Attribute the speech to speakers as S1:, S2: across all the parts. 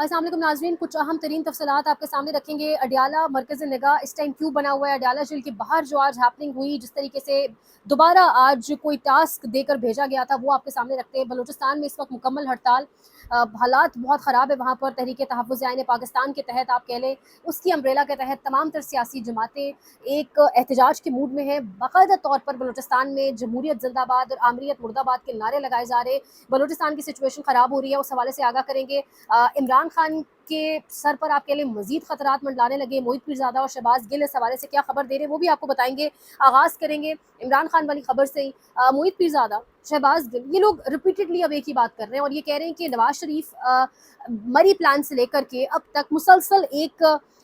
S1: अस्सलाम वालेकुम नाज़रीन, कुछ अहम तरीन तफसीलात आपके सामने रखेंगे। अडियाला मरकज़ निगाह इस टाइम क्यों बना हुआ है, अडियाला जेल के बाहर जो आज हैपनिंग हुई, जिस तरीके से दोबारा आज कोई टास्क देकर भेजा गया था, वो आपके सामने रखते हैं। बलूचिस्तान में इस वक्त मुकम्मल हड़ताल, हालात बहुत ख़राब है वहाँ पर। तहरीक तहफ़्फ़ुज़ आईन पाकिस्तान के तहत आप कह लें, उसकी अम्ब्रेला के तहत तमाम तर सियासी जमातें एक एहतजाज के मूड में हैं। बाकायदा तौर पर बलूचिस्तान में जमहूरियत ज़िंदाबाद और आमरीत मुर्दाबाद के नारे लगाए जा रहे। बलूचिस्तान की सिचुएशन ख़राब हो रही है, उस हवाले से आगाह करेंगे। इमरान खान के सर पर आप कह लें मजीद खतरात मंडलाने लगे। मोहित पीरज़ादा और शहबाज गिल इस हवाले से क्या खबर दे रहे हैं वो भी आपको बताएंगे। आगाज़ करेंगे इमरान खान वाली खबर से ही। मोहित पीरज़ादा, शहबाज गिल, ये लोग रिपीटेडली अब एक ही बात कर रहे हैं और ये कह रहे हैं कि नवाज शरीफ मरी प्लान से लेकर के अब तक मुसलसल एक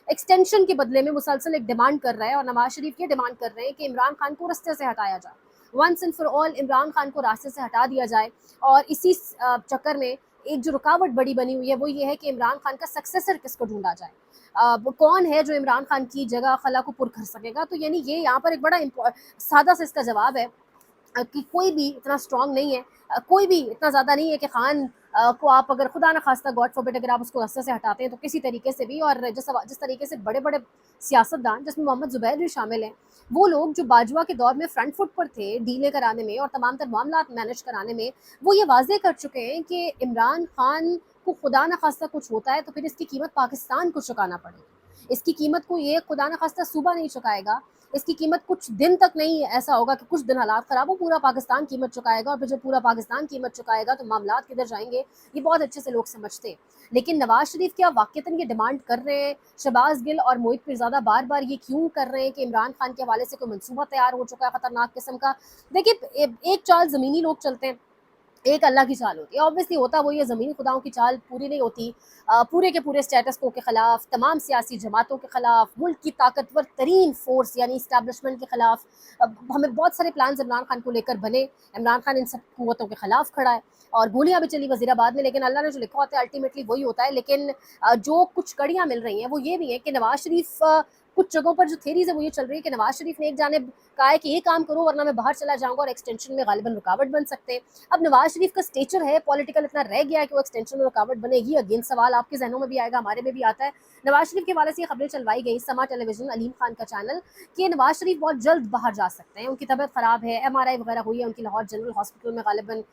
S1: एक्सटेंशन के बदले में मुसलसल एक डिमांड कर रहा है और नवाज शरीफ ये डिमांड कर रहे हैं कि इमरान खान को रास्ते से हटाया जाए, once and for all Imran Khan को रास्ते से हटा दिया जाए। और इसी चक्कर में एक जो रुकावट बड़ी बनी हुई है वो ये है कि इमरान खान का सक्सेसर किसको ढूंढा जाए, कौन है जो इमरान खान की जगह खला को पुर कर सकेगा। तो यानी ये यहाँ पर एक बड़ा सादा सा इसका जवाब है कि कोई भी इतना स्ट्रांग नहीं है, कोई भी इतना ज़्यादा नहीं है कि खान को आप अगर खुदा न खास्ता गॉड फॉरबिड अगर आप उसको रास्ते से हटाते हैं तो किसी तरीके से भी। और जिस तरीके से बड़े बड़े सियासतदान जिसमें मोहम्मद ज़ुबैर भी शामिल हैं, वो लोग जो बाजवा के दौर में फ्रंट फुट पर थे डीलें कराने में और तमाम तर मामला मैनेज कराने में, वो ये वाजे कर चुके हैं कि इमरान खान को खुदा न खास्ता कुछ होता है तो फिर इसकी कीमत पाकिस्तान को चुकाना पड़ेगी। इसकी कीमत को ये खुदा न खास्ता सूबा नहीं चुकाएगा, इसकी कीमत कुछ दिन तक नहीं ऐसा होगा कि कुछ दिन हालात ख़राब हो, पूरा पाकिस्तान कीमत चुकाएगा। और फिर जब पूरा पाकिस्तान कीमत चुकाएगा तो मामलात किधर जाएंगे, ये बहुत अच्छे से लोग समझते हैं। लेकिन नवाज शरीफ क्या वाक़तन ये डिमांड कर रहे हैं, शहबाज गिल और मोहित पीरज़ादा बार बार ये क्यों कर रहे हैं कि इमरान खान के हवाले से कोई मनसूबा तैयार हो चुका है ख़तरनाक किस्म का। देखिए, एक चाल ज़मीनी लोग चलते हैं, एक अल्लाह की चाल होती है। ऑब्वियसली होता वो ये ज़मीनी खुदाओं की चाल पूरी नहीं होती। पूरे के पूरे स्टेटस को के ख़िलाफ़, तमाम सियासी जमातों के ख़िलाफ़, मुल्क की ताकतवर तरीन फ़ोर्स यानी इस्टेब्लिशमेंट के ख़िलाफ़ हमें बहुत सारे प्लान इमरान खान को लेकर बने। इमरान खान इन सब कुव्वतों के ख़िलाफ़ खड़ा है और गोलियाँ भी चली वज़ीराबाद में, लेकिन अल्लाह ने जो लिखा होता है अल्टीमेटली वही होता है। लेकिन जो कुछ कड़ियाँ मिल रही हैं वो ये भी है कि नवाज शरीफ, कुछ जगहों पर जो थेरीज़ है वो ये चल रही है कि नवाज शरीफ ने एक जानिब कहा है कि ये काम करो वरना मैं बाहर चला जाऊँगा और एक्सटेंशन में गालिबन रुकावट बन सकते हैं। अब नवाज शरीफ का स्टेचर है पॉलिटिकल इतना रह गया है कि वो एक्सटेंशन में रुकावट बनेगी। अगेन सवाल आपके जहनों में भी आएगा, हमारे में भी आता है। नवाज शरीफ के हवाले से ये खबरें चलवाई गई समा टेलीविजन, अलीम खान का चैनल, कि नवाज शरीफ बहुत जल्द बाहर जा सकते हैं, उनकी तबीयत ख़राब है, MRI वगैरह हुई है उनकी लाहौर जनरल हॉस्पिटल में गालिबन,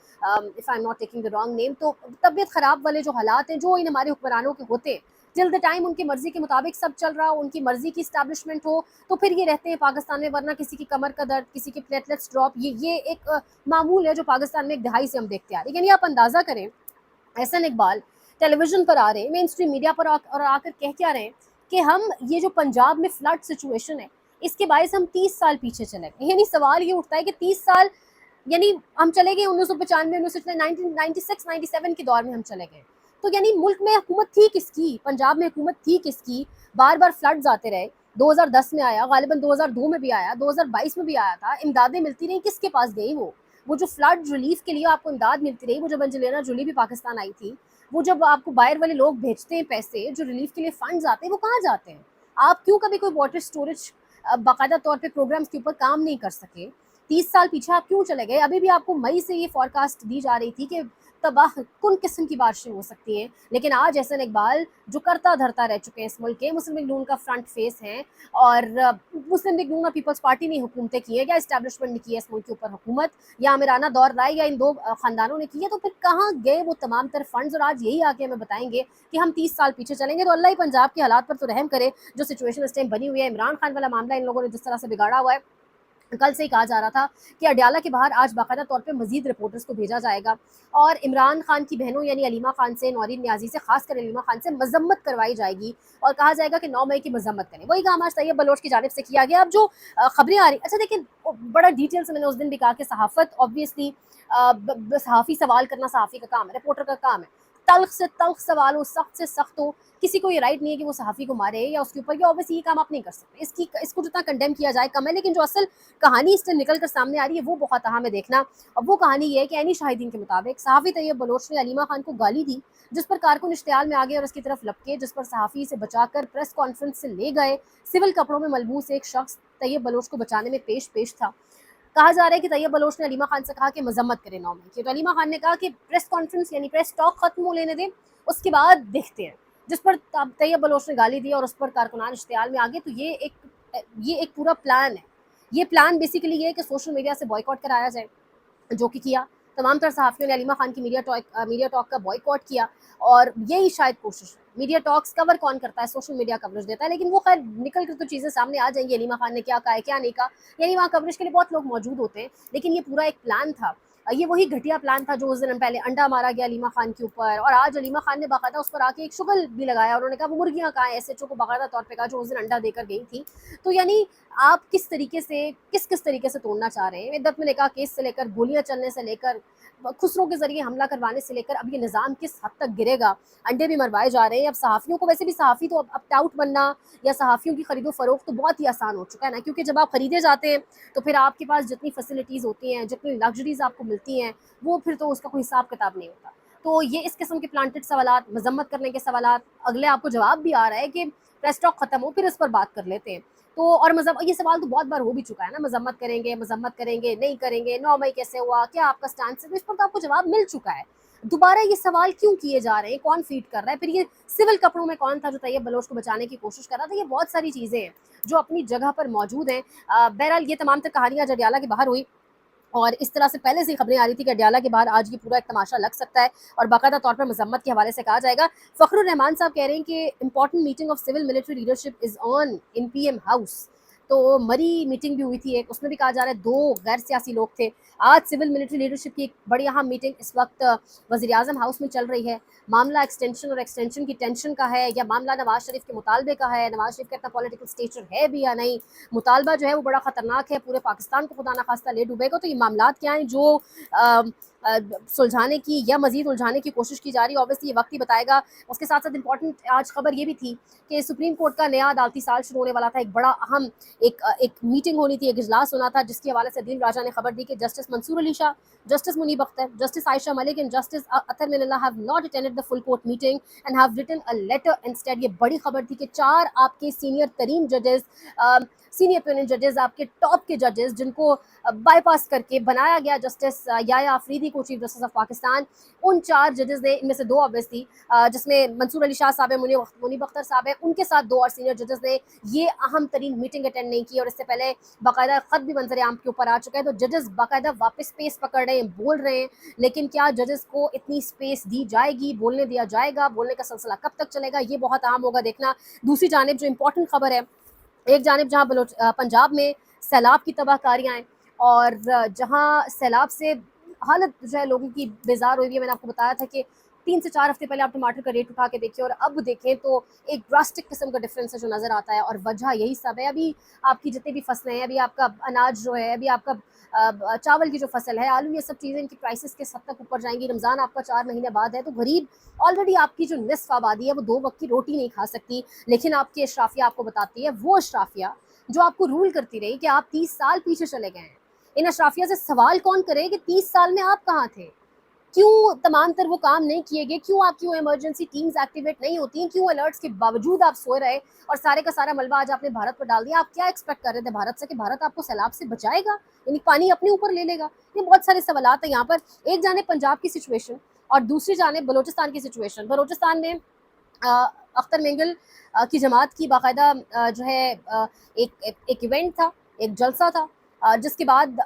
S1: if I am not taking the wrong name. तो तबीयत ख़राब वाले जो हालात हैं जो इन हमारे हुक्मरानों के होते हैं, टिल द टाइम उनकी मर्जी के मुताबिक सब चल रहा हो, उनकी मर्जी की इस्टेब्लिशमेंट हो, तो फिर ये रहते हैं पाकिस्तान में। वरना किसी की कमर का दर्द, किसी के प्लेटलेट्स ड्रॉप, ये एक मामूल है जो पाकिस्तान में एक दहाई से हम देखते आ रहे हैं। यानी आप अंदाज़ा करें, एहसन इकबाल टेलीविजन पर आ रहे हैं, मेन स्ट्रीम मीडिया पर और आकर कह क्या रहे हैं कि हम ये जो पंजाब में फ्लड सिचुएशन है इसके बायस हम 30 साल पीछे चले गए। यानी सवाल ये उठता है कि 30 साल यानी हम चले गए 1995, 1996, 97 के दौर में हम चले गए। तो यानी मुल्क में हुकूमत थी किसकी, पंजाब में हुकूमत थी किसकी। बार बार फ्लड्स आते रहे, 2010 में आया, गालिबन 2002 में भी आया, 2022 में भी आया था, इमदादें मिलती रही, किसके पास गई वो जो फ्लड रिलीफ के लिए आपको इमदाद मिलती रही, वो जब अंजलिना जोली भी पाकिस्तान आई थी, वो जब आपको बाहर वाले लोग भेजते हैं पैसे, जो रिलीफ के लिए फंड्स आते हैं, वो कहाँ जाते हैं। आप क्यों कभी कोई वाटर स्टोरेज बाकायदा तौर पे प्रोग्राम्स के ऊपर काम नहीं कर सके। 30 साल पीछे आप क्यों चले गए। अभी भी आपको मई से ये फॉरकास्ट दी जा रही थी कि तबाह कुन किस्म की बारिशें हो सकती हैं, लेकिन आज एहसन इकबाल जो करता धरता रह चुके हैं इस मुल्क के, मुस्लिम लीग नून का फ्रंट फेस हैं और मुस्लिम लीग नून और पीपल्स पार्टी ने हुकूमतें की है, या इस्टेब्लिशमेंट ने की है इस मुल्क के ऊपर हुकूमत, या आमिराना दौर रहा है, या इन दो खानदानों ने की है, तो फिर कहाँ गए वो तमाम तर फंड्स। और आज यही आके हमें बताएंगे कि हम 30 साल पीछे चलेंगे। तो अल्लाह ही पंजाब के हालात पर तो रहम करे, जो सिचुएशन इस टाइम बनी हुई है। इमरान खान वाला मामला इन लोगों ने जिस तरह से बिगाड़ा हुआ है, कल से ही कहा जा रहा था कि अडियाला के बाहर आज बाकायदा तौर पे मजीद रिपोर्टर्स को भेजा जाएगा और इमरान खान की बहनों यानी अलीमा खान से, नौरीन न्याजी से, खासकर अलीमा खान से मजम्मत करवाई जाएगी और कहा जाएगा कि 9 मई की मजम्मत करें। वही काम आज तैयब बलोच की जानिब से किया गया। अब जो खबरें आ रही, अच्छा देखिए, बड़ा डिटेल से मैंने उस दिन भी कहा कि सहाफ़त ऑब्वियसली सहाफ़ी सवाल करना सहाफ़ी का काम है, रिपोर्टर का काम है। तल्ख से तल्ख सवाल हो, सख्त से सख्त हो, किसी को ये राइट नहीं है कि वो सहाफ़ी को मारे या उसके ऊपर, ऑब्वियसली ये काम आप नहीं कर सकते। इसको जितना कंडेम किया जाए कम है, लेकिन जो असल कहानी इससे निकल कर सामने आ रही है वो बहुत अहम है देखना। अब वो कहानी ये है कि ऐनी शाहिदीन के मुताबिक सहाफ़ी तैयब बलोच ने अलीमा खान को गाली दी, जिस पर कारकुन इश्तियाल में आ गए और उसकी तरफ लपके, जिस पर सहाफ़ी से बचाकर प्रेस कॉन्फ्रेंस से ले गए। सिविल कपड़ों में मलबूस एक शख्स तैयब बलोच को बचाने में पेश था। कहा जा रहा है कि तैयब बलोच ने अलीमा खान से कहा कि मजम्मत करें 9 मई की, तो अलीमा खान ने कहा कि प्रेस कॉन्फ्रेंस यानी प्रेस टॉक खत्म हो लेने दें, उसके बाद देखते हैं। जिस पर तैयब बलोच ने गाली दी और उस पर कारकुनान इश्तियाल में आ गए। तो ये एक पूरा प्लान है। ये प्लान बेसिकली ये है कि सोशल मीडिया से बॉयकॉट कराया जाए, जो कि किया। तमाम तर सहाफ़ियों ने अलीमा खान की मीडिया टॉक का बॉयकॉट किया, और यही शायद कोशिश है। मीडिया टॉक्स कवर कौन करता है? सोशल मीडिया कवरेज देता है, लेकिन वो खैर निकल कर तो चीज़ें सामने आ जाएंगी, अलीमा खान ने क्या कहा है क्या नहीं कहा, यानी वहाँ कवरेज के लिए बहुत लोग मौजूद होते हैं। लेकिन ये पूरा एक प्लान था। ये वही घटिया प्लान था जो उस दिन पहले अंडा मारा गया अलीमा खान के ऊपर, और आज अलीमा खान ने बाकायदा उस पर आके एक शुगल भी लगाया। उन्होंने कहा वो मुर्गियाँ कहाँ हैं, एसएचओ को बाकायदा तौर पे कहा जो उस दिन अंडा देकर गई थी। तो यानी आप किस तरीके से किस तरीके से तोड़ना चाह रहे हैं? इद्दत में निकाह केस से लेकर गोलियां चलने से लेकर खुसरों के जरिए हमला करवाने से लेकर अब ये निज़ाम किस हद तक गिरेगा। अंडे भी मरवाए जा रहे हैं। अब सहाफ़ियों को, वैसे भी सहाफ़ी तो अब टाउट बनना या सहाफ़ियों की खरीदो फरोख्त तो बहुत ही आसान हो चुका है ना, क्योंकि जब आप खरीदे जाते हैं तो फिर आपके पास जितनी फैसिलिटीज़ होती हैं, जितनी लग्जरीज़ आपको मिलती हैं, वो फिर तो उसका कोई हिसाब किताब नहीं होता। तो ये इस किस्म के प्लांटेड सवालात, मजम्मत करने के सवालात, अगले आपको जवाब भी आ रहा है कि प्रेस टॉक ख़त्म हो फिर इस पर बात कर लेते हैं। तो और ये सवाल तो बहुत बार हो भी चुका है ना, मजम्मत करेंगे, नहीं करेंगे, 9 मई कैसे हुआ, क्या आपका स्टैंड है? तो इस पर तो आपको जवाब मिल चुका है। दोबारा ये सवाल क्यों किए जा रहे हैं? कौन फीड कर रहा है? फिर ये सिविल कपड़ों में कौन था जो तैयब बलोच को बचाने की कोशिश कर रहा था? ये बहुत सारी चीज़ें हैं जो अपनी जगह पर मौजूद हैं। बहरहाल ये तमाम तर कहानियाँ जडियाला के बाहर हुई, और इस तरह से पहले से ही खबरें आ रही थी कि अडयाला के बाहर आज ये पूरा एक तमाशा लग सकता है, और बाकायदा तौर पर मजम्मत के हवाले से कहा जाएगा। फ़खरुर रहमान साहब कह रहे हैं कि important meeting of civil military leadership is on in PM house. तो मरी मीटिंग भी हुई थी एक, उसमें भी कहा जा रहा है 2 गैर सियासी लोग थे। आज सिविल मिलिट्री लीडरशिप की एक बड़ी अहम मीटिंग इस वक्त वज़ीर-ए-आज़म हाउस में चल रही है। मामला एक्सटेंशन की टेंशन का है, या मामला नवाज़ शरीफ के मुतालबे का है? नवाज़ शरीफ का इतना पॉलिटिकल स्टेचर है भी या नहीं? मुतालबा जो है वो बड़ा ख़तरनाक है, पूरे पाकिस्तान को खुदा ना खास्ता ले डूबेगा। तो ये मामलात क्या हैं जो सुलझाने की या मज़ीद उलझाने की कोशिश की जा रही है? ऑब्वियसली ये वक्त ही बताएगा। उसके साथ साथ इंपॉर्टेंट आज खबर ये भी थी कि सुप्रीम कोर्ट का नया अदालती साल शुरू होने वाला था। एक बड़ा अहम एक मीटिंग होनी थी, एक इजलास होना था, जिसके हवाले से अदील राजा ने खबर दी कि justice Mansoor Ali Shah, justice Munib Akhtar, justice Ayesha Malik and justice Athar Minallah have not attended the full court meeting and have written a letter instead. ये बड़ी खबर थी कि 4 आपके सीनियर तरीन जजेस, सीनियर प्रीलिमिनरी जजेस, आपके टॉप के जजेस, जिनको बाईपास करके बनाया गया जस्टिस याया अफरीदी को चीफ जस्टिस ऑफ पाकिस्तान, उन 4 जजेस ने, इनमें से 2 ऑब्वियसली जिसमें मंसूर अली शाह साहब है, मुनीब अख्तर साहब है, उनके साथ 2 और सीनियर जजेस ने ये अहम तरीन मीटिंग अटेंड नहीं की, और इससे पहले बाकायदा ख़त भी मंजर आम के ऊपर आ चुका है। तो जजेस बाकायदा वापस स्पेस पकड़ रहे हैं, बोल रहे हैं, लेकिन क्या जजेस को इतनी स्पेस दी जाएगी? बोलने दिया जाएगा? बोलने का सिलसिला कब तक चलेगा? ये बहुत अहम होगा देखना। दूसरी जानिब जो इंपॉर्टेंट खबर है, एक जानिब जहाँ पंजाब में सैलाब की तबाहकारियाँ हैं, और जहाँ सैलाब से हालत जो है लोगों की बेजार हुई है। मैंने आपको बताया था कि 3 से 4 हफ्ते पहले आप टमाटर का रेट उठा के देखिए और अब देखें तो एक ड्रास्टिक किस्म का डिफरेंस है जो नज़र आता है, और वजह यही सब है। अभी आपकी जितनी भी फसलें हैं, अभी आपका अनाज जो है, अभी आपका चावल की जो फसल है, आलू, ये सब चीज़ें इनकी प्राइसेस किस हद तक ऊपर जाएंगी। रमज़ान आपका 4 महीने बाद है, तो गरीब ऑलरेडी आपकी जो निस्फ आबादी है वो 2 वक्त की रोटी नहीं खा सकती। लेकिन आपकी अशराफिया आपको बताती है, वो अशराफिया जो आपको रूल करती रही कि आप 30 साल पीछे चले गए हैं। इन अशराफिया से सवाल कौन करे कि 30 साल में आप कहाँ थे? क्यों तमाम तर वो काम नहीं किए गए? क्यों आपकी वो इमरजेंसी टीम्स एक्टिवेट नहीं होती हैं? क्यों अलर्ट्स के बावजूद आप सोए रहे और सारे का सारा मलबा आज आपने भारत पर डाल दिया? आप क्या एक्सपेक्ट कर रहे थे भारत से कि भारत आपको सैलाब से बचाएगा, यानी पानी अपने ऊपर ले लेगा? ये बहुत सारे सवालात हैं यहाँ पर। एक जानिब पंजाब की सिचुएशन और दूसरी जानिब बलोचिस्तान की सिचुएशन। बलोचिस्तान में अख्तर मेंगल की जमात की बाकायदा जो है एक इवेंट था, एक जलसा था, जिसके बाद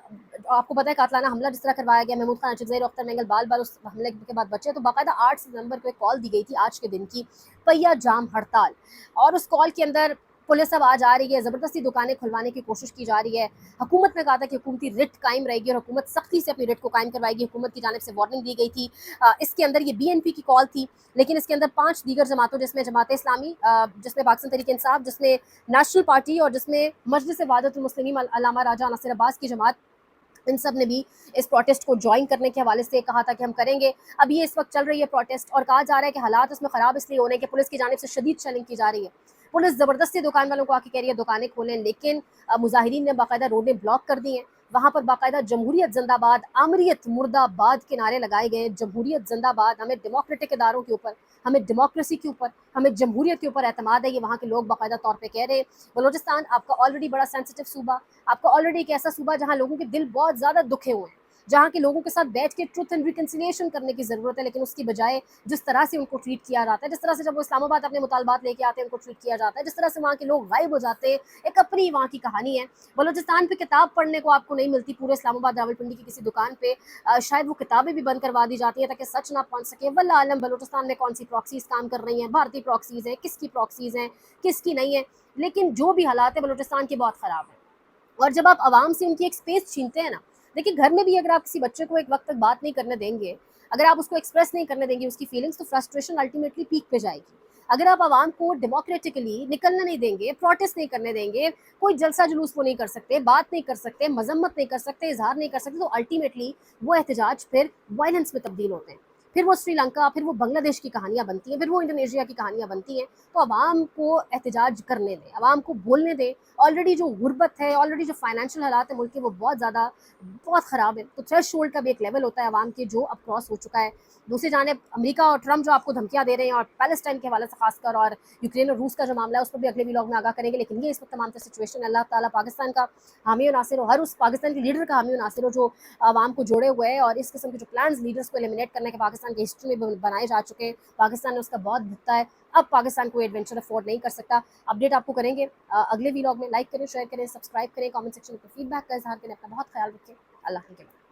S1: आपको पता है कातलाना हमला जिस तरह करवाया गया, महमूद खान, अचुज़ैर, अख्तर मेंगल बाल बाल उस हमले के बाद बचे। तो बाकायदा 8 सितंबर को एक कॉल दी गई थी आज के दिन की, पहिया जाम हड़ताल, और उस कॉल के अंदर पुलिस अब आज आ रही है, ज़बरदस्ती दुकानें खुलवाने की कोशिश की जा रही है। हुकूमत ने कहा था कि हुकूमती रिट कायम रहेगी और हुकूमत सख्ती से अपनी रिट को कायम करवाएगी। हुकूमत की जानिब से वार्निंग दी गई थी। इसके अंदर ये BNP की कॉल थी, लेकिन इसके अंदर 5 दीगर जमातों, जिसमें जमात इस्लामी, जिसमें पाकिस्तान तहरीक इंसाफ, जिसमें नेशनल पार्टी और जिसमें मजलिस वहादतुल मुस्लिमीन अल्लामा राजा नासिर अब्बास की जमात, इन सब ने भी इस प्रोटेस्ट को ज्वाइन करने के हवाले से कहा था कि हम करेंगे। अब ये इस वक्त चल रही है प्रोटेस्ट, और कहा जा रहा है कि हालात उसमें ख़राब इसलिए हो रहे हैं कि पुलिस की जानिब से शदीद शेलिंग की जा रही है। पुलिस ज़बरदस्ती दुकान वालों को आके कह रही है दुकानें खोलें, लेकिन मुजाहिरीन ने बाकायदा रोडें ब्लॉक कर दी हैं। वहाँ पर बाकायदा जमहूरियत जिंदाबाद, आमरीत मुर्दाबाद के नारे लगाए गए। जमहूरियत जिंदाबाद, हमें डेमोक्रेटिक इदारों के ऊपर, हमें डेमोक्रेसी के ऊपर, हमें जमहूरियत के ऊपर एतमाद है, ये वहाँ के लोग बाकायदा तौर पर कह रहे हैं। बलोचिस्तान आपका ऑलरेडी बड़ा सेंसिटिव सूबा, आपका ऑलरेडी एक ऐसा सूबा जहाँ लोगों के दिल बहुत ज़्यादा दुखे हुए हैं, जहाँ के लोगों के साथ बैठ के ट्रुथ एंड रिकन्सिलिएशन करने की ज़रूरत है, लेकिन उसकी बजाय जिस तरह से उनको ट्रीट किया जाता है, जिस तरह से जब वो इस्लामाबाद अपने मुतालबात लेके आते हैं उनको ट्रीट किया जाता है, जिस तरह से वहाँ के लोग गायब हो जाते हैं, एक अपनी वहाँ की कहानी है। बलूचिस्तान पे किताब पढ़ने को आपको नहीं मिलती पूरे इस्लामाबाद रावलपिंडी की किसी दुकान पे, शायद वो किताबें भी बंद करवा दी जाती हैं ताकि सच ना पहुँच सके। वल्लाह आलम बलूचिस्तान में कौन सी प्रॉक्सीज़ काम कर रही हैं, भारतीय प्रॉक्सीज़ हैं, किसकी प्रॉक्सीज़ हैं, किसकी नहीं है, लेकिन जो भी हालात है बलूचिस्तान के बहुत ख़राब हैं। और जब आप आवाम से उनकी एक स्पेस छीनते हैं ना, देखिए घर में भी अगर आप किसी बच्चे को एक वक्त तक बात नहीं करने देंगे, अगर आप उसको एक्सप्रेस नहीं करने देंगे उसकी फीलिंग्स, तो फ्रस्ट्रेशन अल्टीमेटली पीक पे जाएगी। अगर आप आवाम को डेमोक्रेटिकली निकलने नहीं देंगे, प्रोटेस्ट नहीं करने देंगे, कोई जलसा जुलूस वो नहीं कर सकते, बात नहीं कर सकते, मजम्मत नहीं कर सकते, इजहार नहीं कर सकते, तो अल्टीमेटली वो एहतजाज फिर वायलेंस में तब्दील होते हैं। फिर वो श्रीलंका, फिर वो बांग्लादेश की कहानियाँ बनती हैं, फिर वो इंडोनेशिया की कहानियाँ बनती हैं। तो आवाम को एहतजाज करने दें, आवाम को बोलने दें। ऑलरेडी जो गुर्बत है, ऑलरेडी जो फाइनेंशियल हालात है मुल्क के, वो बहुत ज़्यादा बहुत ख़राब है। तो थ्रेशोल्ड का भी एक लेवल होता है आवाम के, जो अब क्रॉस हो चुका है। दूसरी जानिब अमेरिका और ट्रम्प जो आपको धमकियाँ दे रहे हैं, और पैलेस्टाइन के हवाले से खासकर, और यूक्रेन और रूस का जो मामला है उस पर भी अगले व्लॉग में आगाह करेंगे। लेकिन ये इस वक्त तमाम सिचुएशन, अल्लाह ताला पाकिस्तान का हामी और नासिर हो, हर उस पाकिस्तान के लीडर का हामी और नासिर हो जो आवाम को जोड़े हुए हैं, और इस किस्म के जो प्लान्स लीडर्स को एलिमिनेट करने के पाकिस्तान की हिस्ट्री में बनाए जा चुके हैं, पाकिस्तान ने उसका बहुत भुगता है। अब पाकिस्तान कोई एडवेंचर अफोर्ड नहीं कर सकता। अपडेट आपको करेंगे अगले व्लॉग में। लाइक करें, शेयर करें, सब्सक्राइब करें, कमेंट सेक्शन में फीडबैक का इजहार करें। अपना बहुत ख्याल रखें। अल्लाह के